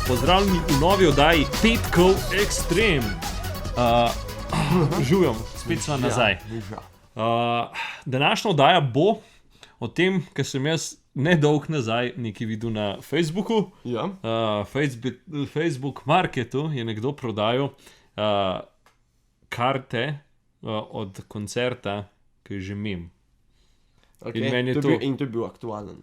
Pozdravljeni v novi oddaji Petkov Extreme. Živim, spet smo nazaj. Današnja oddaja bo o tem, kar sem jaz nedolgo nazaj nekaj videl na Facebooku. Ja. Facebook Marketu je nekdo prodajal karte od koncerta, ki je že mem. Okay. In meni je In to je bil aktualen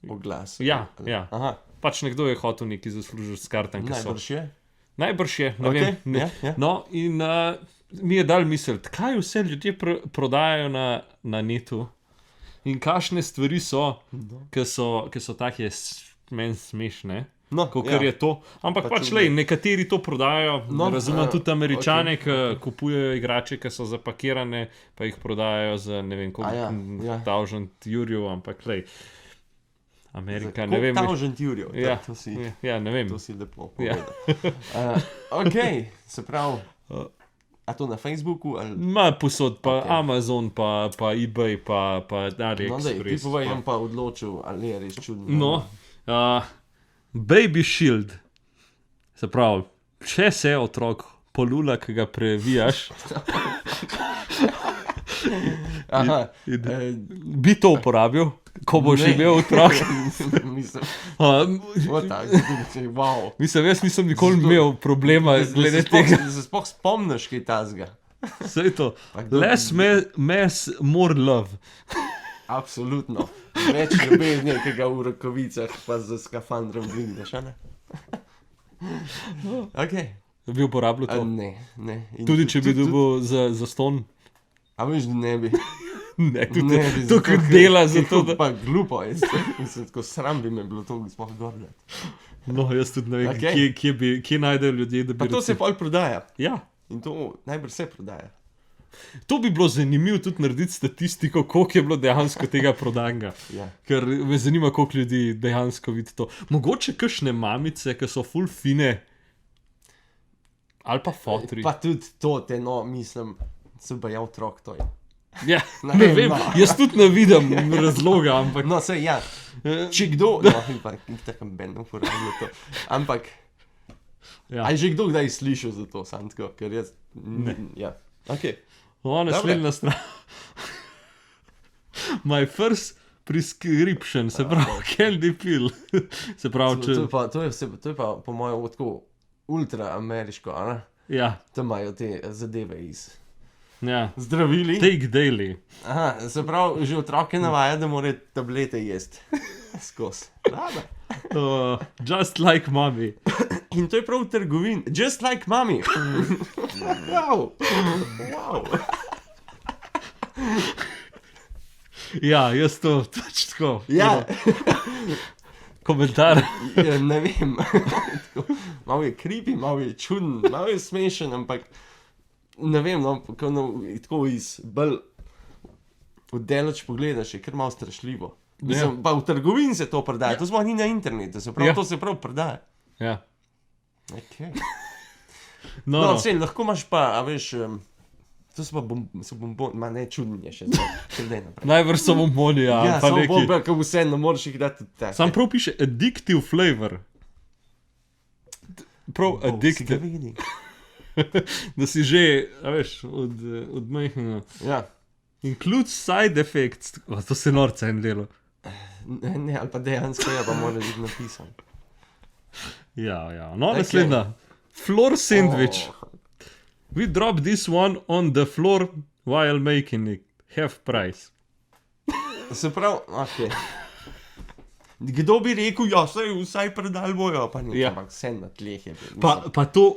oglas. Ja. Aha. Pač nekdo je hotel nekaj zaslužiti s kartami, ki so. Najbrž je. Najbrž je, ne vem. Ne. Ja. No, in mi je dal misliti, kaj vse ljudje prodajajo na netu in kakšne stvari so, ki so take meni smešne. No, Kakor je to. Ampak pač lej, nekateri to prodajajo. Razumem tudi Američane, ki kupujejo igrače, ki so zapakirane, pa jih prodajajo za ne vem koliko $1000, ampak lej. Amerika, ne vem. $1000, ja, ne vem. To si lepo povedal. Ok, se pravi, a to na Facebooku? Ali? Ma posod, pa okay. Amazon, pa eBay, pa AliExpress. No, ti povej, pa odločil, ali je res čudno. No, Baby Shield, se pravi, če se otrok polula, ki ga previjaš, bi to uporabil, ko boš imel otrok. Mislim, jaz nisem nikoli imel problema glede tega. Se sploh spomniš, kaj tazga? Sej to, less mess, more love. Absolutno. Več ljubezni, ki ga v rokovicah pa z skafandrom dvigneš, a ne? Ok. Bi uporabljal to? Ne. Tudi če bi dobil za ston? A veš, da ne bi. Ne, tudi to, kar dela za to, da... Pa glupo je, mislim, tako sram bi me bilo to sploh gorlet. No, jaz tudi ne vem, kje najdejo ljudje, da bi... Pa to se pol prodaja. Ja. In to najbrž se prodaja. To bi bilo zanimivo tudi narediti statistiko, koliko je bilo dejansko tega prodanga. Ja. Ker me zanima, koliko ljudi dejansko vidi to. Mogoče kakšne mamice, ki so ful fine, ali pa fotri. Pa tudi to, mislim, se pa ja otrok to je. Ja, ne vem, jaz tudi ne vidim razloga, ampak... No, sej, ja. Če kdo... No, pa takem Ben uporablja to. Ampak... Ja. A je že kdo kdaj slišal za to, sam tako, ker jaz... Ne. Ja, okej. Naslednja stran. My first prescription, se pravi, candy pill. Se pravi, če... To je pa po mojem tako ultra ameriško, a ne? Ja. Tam imajo te zadeve iz... Ja. Zdravili. Take daily. Aha, se pravi, že otroke navaja, da mora tablete jesti. Skos. Just like mommy. In to je prav v trgovini. Just like mommy. Wow. Ja, jaz to pač tako. Ja. Komentar. Ja, ne vem. Malo je creepy, malo je čuden, malo je smešen, ampak ne vem, no, tako iz bolj oddaleč pogledaš, je kar malo strašljivo. Mislim, pa v trgovini se to prodaja, to sploh ni na internetu, to se prav prodaja. Ja. Okay. No. Sej, lahko imaš pa, a veš, to so pa bomboni, ma ne čudnje še zdaj naprej. Najbrž so bomboni, ja. Ja, samo bombe, ko vse ne moreš jih dati tako. Sam prav piše addictive flavor. Prav addictive. Da si že, a veš, od majhnega. Ja. Includes side effects. To se norca en delo. Ne, ali pa dejansko je, pa mora biti napisan. Ja. No, naslednja. Floor sandwich. We drop this one on the floor while making it. Half price. Se pravi, okej. Kdo bi rekel, ja, vsaj predal bojo, pa nekaj, ampak vse na tleh je bil. Pa to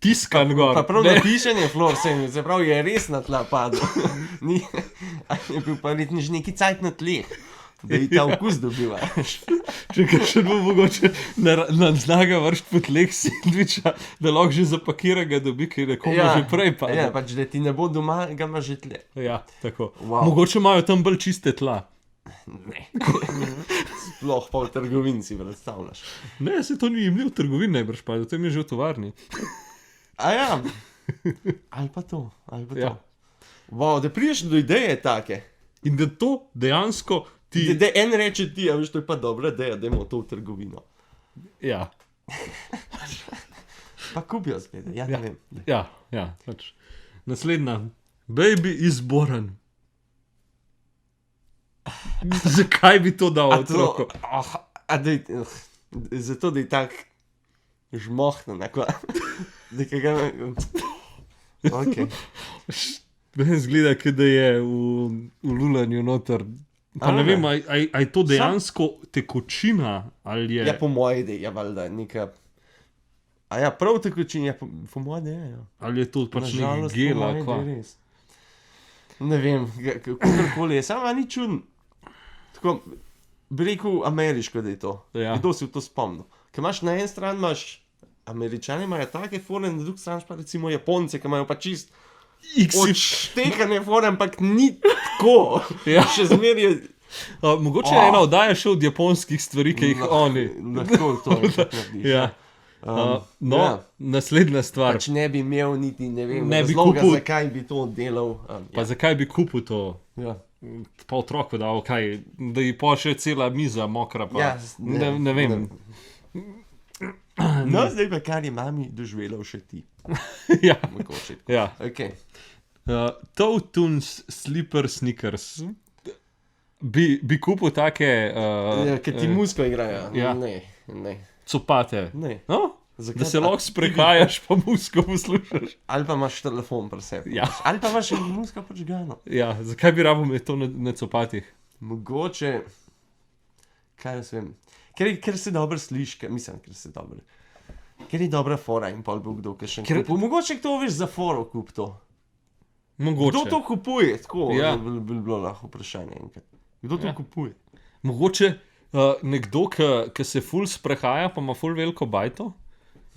tiskan gor. Pa prav napišen je floor sandwich, se pravi, je res na tla padel. Je bil pa neki cajt na tleh, da je ta okus dobivaš. Če še bo mogoče na znaga vršt po tleh sandviča, da lahko že zapakira ga dobi, ker nekomu že prej padel. Ja, pač da ti ne bo doma, ga imaš že tle. Ja, tako. Wow. Mogoče imajo tam bolj čiste tla. Ne. Sploh pa v trgovini si predstavljaš. Ne, se to ni jim v trgovini najbrž padel, to jim je že v tovarni. A ja, ali pa to. Ja. Wow, da prideš do ideje take. In da to dejansko ti... Da en reče ti, a veš, to je pa dobra ideja, dajmo to v trgovino. Ja. Pa kupijo spet, ja, ne vem. Ja, pač. Naslednja. Baby is born. Zakaj bi to dal otroku? Zato, da je tak žmohno, neko. Ok. Meni zgleda, da je v lulanju noter. Pa ne vem, a je to dejansko tekočina ali je... Ja, po moje ideji je valjda neka... A ja, prav tekočina, po moje ideji, ja. Ali je to pač nek gel, ali kva? Ne vem, kakorkoli je, samo ni čudno. Tako, bi rekel ameriško, da je to. Ja. Kdo si v to spomnil? Ker imaš na en stran, Američani imajo take fore, na drug stran pa recimo Japonce, ki imajo pa čist odštekane fore, ampak ni tako. Ja. Še zmeraj je... Mogoče je ena oddaja še od japonskih stvari, ki jih oni... Lahko to narediš. Ja. Naslednja stvar. Pač ne bi imel niti, ne vem, razloga, zakaj bi to delal. Pa zakaj bi kupil to? Ja. Pa otroku dal, kaj, da ji pošle cela miza mokra, pa ne vem. No, zdaj pa kar je mami doživela še ti. Ja. Mogoče. Ja. Ok. Toe Tunes Slipper Sneakers. Bi kupil take... Ker ti muziko igrajo. Ja. Ne. Copate. Ne. No? Da se lahko sprehajaš, pa muziko poslušaš. Ali pa imaš telefon pri sebi. Ja. Ali pa imaš muziko podžgano. Ja, zakaj bi rabo imeti to na copatih? Mogoče, kaj jaz vem, ker se dobro sliši, ker je dobra fora in pol bo kdo kakšen kupil. Mogoče kdo veš za foro kup to. Mogoče. Kdo to kupuje? Tako bi bilo lahko vprašanje enkrat. Kdo to kupuje? Mogoče nekdo, ki se ful sprehaja, pa ima ful veliko bajto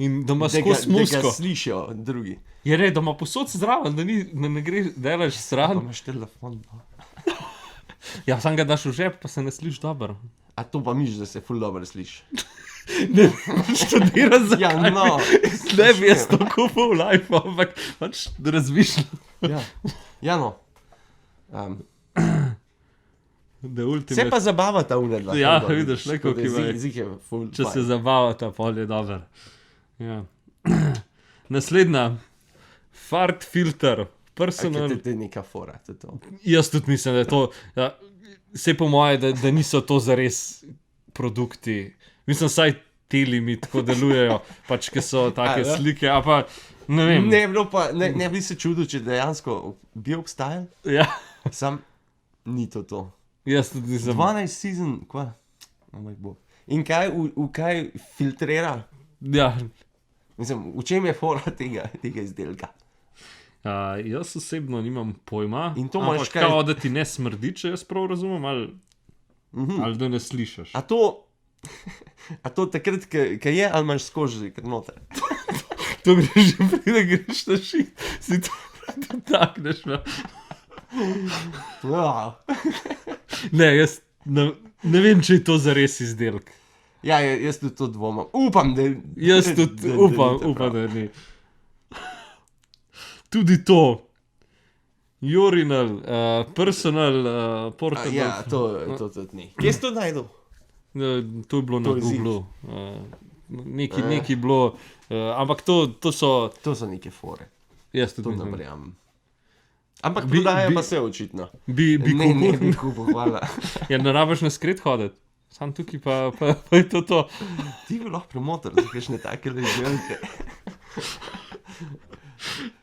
in da ima skozi muziko. Da ga slišijo drugi. Je red, da ima posod zdraven, da ne greš delaš stran. Pa imaš telefon. Ja, sam ga daš v žep, pa se ne sliši dobro. A to pa miš, da se ful dobro sliši. Ne, študiraš zakaj. Ja, no. Ne bi jaz to kupil v life, ampak pač razmišljam. Ja, no. Se pa zabavata unedla. Ja, vidiš, neko ki ima. Če se zabavata, pol je dober. Ja. Naslednja. Fart filter. Personal. To je neka fora. Jaz tudi mislim, da je to... Ja, vse po moje, da niso to zares produkti. Mislim, saj telimi tako delujejo, pač, ki so take slike, a pa ne vem. Ne bi se čudil, če dejansko bi obstajal. Ja. Sam ni to. Jaz tudi nisem. 12 sezon, kva? In kaj, v kaj filtrira? Ja. Mislim, v čem je fora tega izdelka? Jaz osebno nimam pojma, in to imaš ampak kao, da ti ne smrdi, če jaz prav razumem, ali da ne slišiš. A to takrat, ko je, ali imaš skoži, ker noter? To greš, da greš na šit, si to takneš. Ne, jaz ne vem, če je to zares izdelek. Ja, jaz tudi to dvomam. Upam, da... Jaz tudi upam, da ni. Tudi to. Urinal, personal, portable. Ja, to tudi ni. Kje si to najdel? To je bilo na Googlu. Neki bilo, ampak to so... To so neke fore. Jaz tudi to nabrjam. Ampak prodaja pa se očitno. Bi kupil. Ne bi kupil, hvala. Ja, ne rabiš na skret hoditi. Sam tukaj pa je to. Ti bi lahko promotor, za kakšne take izdelke.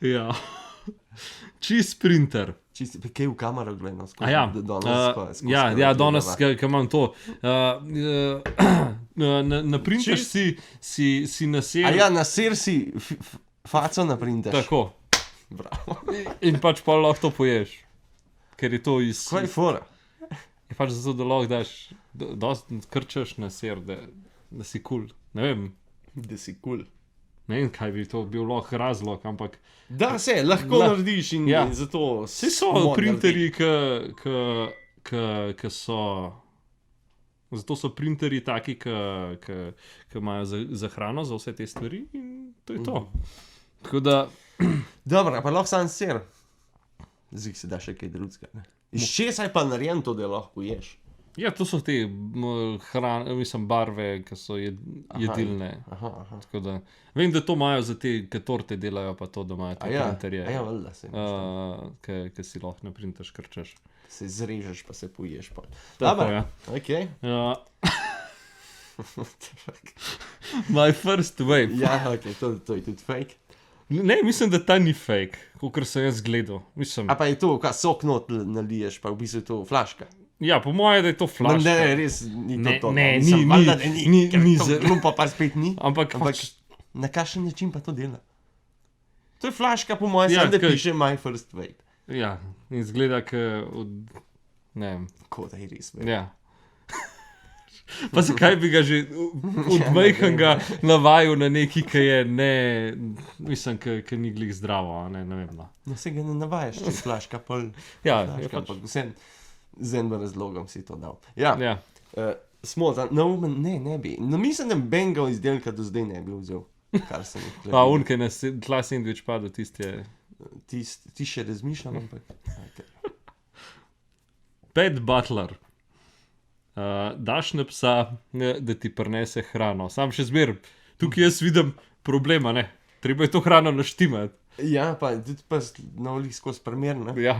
Ja. Čist printer. Kaj v kamero gledano? Ja, danes, ki imam to. Na printer si naser... A ja, naser si faco na printer. Tako. Bravo. In pač pa lahko to poješ. Ker je to iz... Kaj je fora? Je pač zato, da lahko daš, dosti krčaš naser, da si cool. Ne vem. Da si cool. Ne vem, kaj bi to bil lahko razlog, ampak... Da se, lahko narediš in zato... Vsi so printerji, ki so... Zato so printerji taki, ki imajo za hrano, za vse te stvari in to je to. Tako da... Dobro, pa lahko sam ser. Zdaj se da še kaj drugega. Iz česa je pa narejen to, da lahko ješ? Ja, to so te barve, ki so jedilne. Tako da, vem, da to imajo za te, ki torte delajo, pa to, da imajo te printerje. Ja, valjda se. Ki si lahko ne printaš, krčeš. Se zrežeš, pa se poješ. Tako, ja. Okay. My first wave. Ja, ok, to je tudi fake. Ne, mislim, da ta ni fake, kot sem jaz gledal. A pa je to, kaj sok not naliješ, pa v bistvu je to flaška. Ja, po mojem, da je to flaška. Ne, res ni to. Ne, ni zelo. Pa spet ni. Ampak na kakšen način pa to dela? To je flaška, po mojem, ja, da piše my first vape. Ja, in zgleda, ne vem. Ko da je res. Ja. Pa zakaj bi ga že od majhnega navajal na neki, ki je mislim, ki ni glih zdravo, ne vem. No, se ga ne navajaš, če flaška pol. Ja, flaška, ampak vsem z enim razlogom si to dal. Ja. Smo za neumen, ne bi. No, mislim, da benga izdelka do zdaj ne bi vzel, kar sem jih gledal. Pa unke na tla sandvič padel, tisti je. Ti še razmišljam, ampak. Okay. Pet Butler. Daš na psa, da ti prinese hrano. Sam še zmer, tukaj jaz vidim problema, ne. Treba je to hrano naštimati. Ja, pa tudi pa na olih skozi primer, ne. Ja.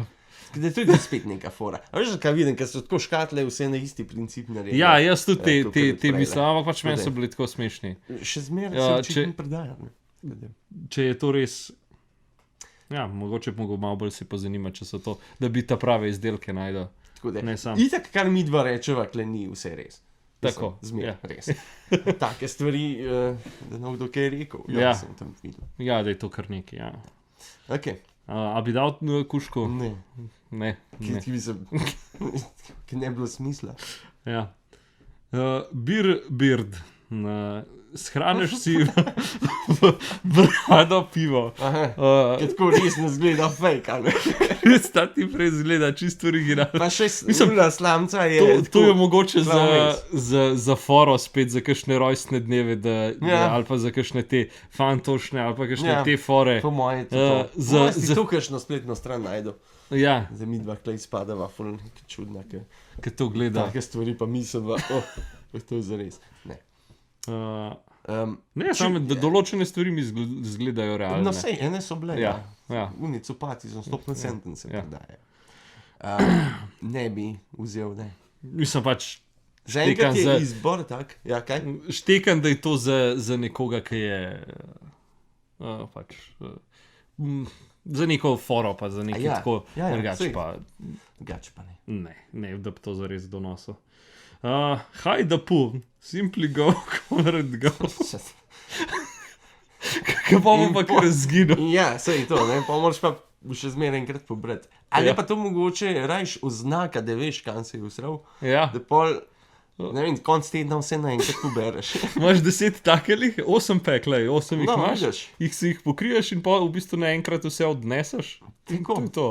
Da je tudi spet neka fora. A veš, kaj vidim, ker so tako škatle vse na isti princip naredili. Ja, jaz tudi te mislim, ampak pač meni so bili tako smešni. Še zmer se očitno predaja, ne. Če je to res, ja, mogoče bi mogel malo bolj se pozanimati, če so to, da bi ta prave izdelke najdel. Itak, kar mi dva rečeva, kle ni vse res. Tako, zmer, res. Take stvari, da nekdo kaj je rekel. Ja, sem tam videl. Ja, da je to kar nekaj, ja. Ok. A bi dal kuško? Ne. Ki ne bi bilo smisla. Ja. Beard. Shraniš si brado pivo. Ker tako res ne zgleda fake, ali? Res ta ti prej zgleda čisto originalno. Pa še smula slamca je. To je mogoče za foro spet, za kakšne rojstne dneve, ali pa za kakšne te fantošne, ali pa kakšne te fore. Po moje to. Po moje si to kakšno spletno stran najdu. Ja. Za mi dva klej spadava, ful nekaj čudna, ki to gleda. Take stvari pa mislim, to je zares. Ne. Samo določene stvari mi zgledajo realne. No, sej, ene so bile. Ja. Unicopati, za 100% se predaje. Ne bi vzel, ne. Mislim pač. Zaenkrat je izbor tak. Ja, kaj? Štekam, da je to za nekoga, ki je pač za neko foro, pa za nekaj tako drugače pa. Drugače pa ne. Ne, da bi to zares donosil. Hi the poo, simply go, comrade go. Kaj pa bomo pa kar zginil. Ja, sej to, ne, pa moraš pa še zmeraj enkrat pobrati. Ali je pa to mogoče rajš oznaka, da veš, kam se je usral? Ja. Da pol, ne vem, konc tedna vse naenkrat pobereš. Imaš 10 takelih, 8 peklej, 8 jih imaš, jih si jih pokriješ in pa v bistvu naenkrat vse odneseš. Tako. To je to.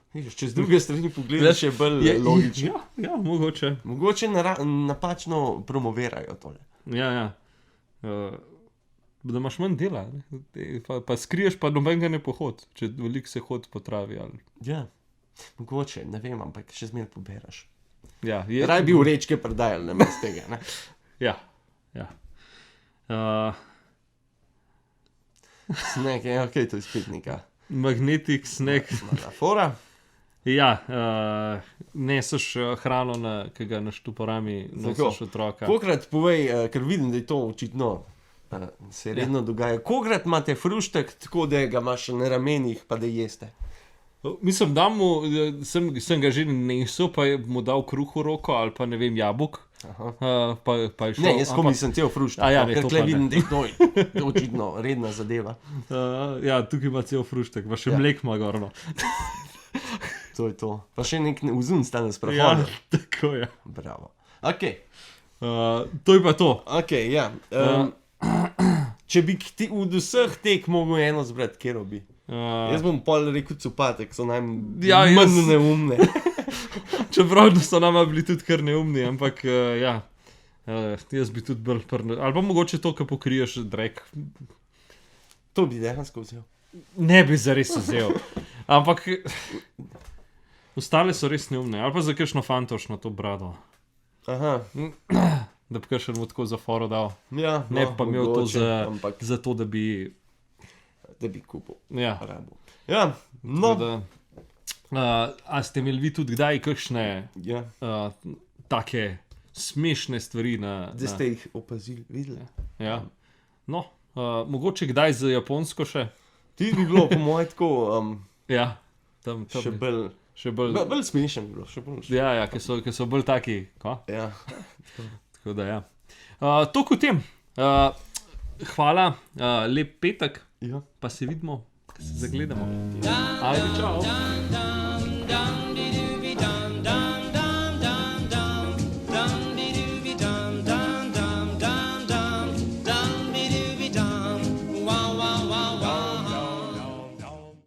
Če z druge strani pogledaš, je bolj logično. Ja, mogoče. Mogoče napačno promovirajo tole. Ja. Da imaš manj dela, pa skriješ pa nobenega ne pohod, če veliko se hod po travi. Ja, mogoče, ne vem, ampak še zmeraj poberaš. Ja, raj bi vrečke prodajali namesto tega, ne? Ja. Snack, ok, to je spet neka. Magnetic snack. Metafora. Ja, neseš hrano, ki ga na štuporami nosiš otroka. Kokrat povej, ker vidim, da je to očitno se redno dogaja. Kokrat imate fruštek tako, da ga imaš na ramenih, pa da jeste? Mislim, da sem ga že nesel, pa mu dal kruh v roko ali pa ne vem, jabolk. Pa je šel. Ne, jaz ko mislim cel fruštek, ker tukaj vidim, da je to očitno redna zadeva. Ja, tukaj ima cel fruštek, pa še mlek ima gorno. To je to. Pa še nek vzun stane sprehodil. Ja, tako je. Bravo. Ok. To je pa to. Ok, ja. Če bi ti od vseh tek mogel eno zbrati, kjer bi? Jaz bom pol rekel cupatek, so najmanj neumne. Čeprav so nama bili tudi kar neumni, ampak ja. Jaz bi tudi bolj ali pa mogoče to, ko pokriješ drek. To bi dejansko vzel. Ne bi zares vzel. Ampak ostale so res neumne. Ali pa za kakšno fantošno to brado. Da bi kar še tako za foro dal. Ja, ne pa imel to za to, da bi kupil. Ja. Ja, no. A ste imeli vi tudi kdaj kakšne take smešne stvari da ste jih opazili, videli? Ja. No, mogoče kdaj z Japonsko še? Ti bi bilo po moje tako ja, tam še bolj smešen bilo. Ja, ki so bolj taki. Ja. Tako da ja. Toliko o tem. Hvala, lep petek. Ja. Pa se vidimo, ko se zagledamo. Ajde, čau.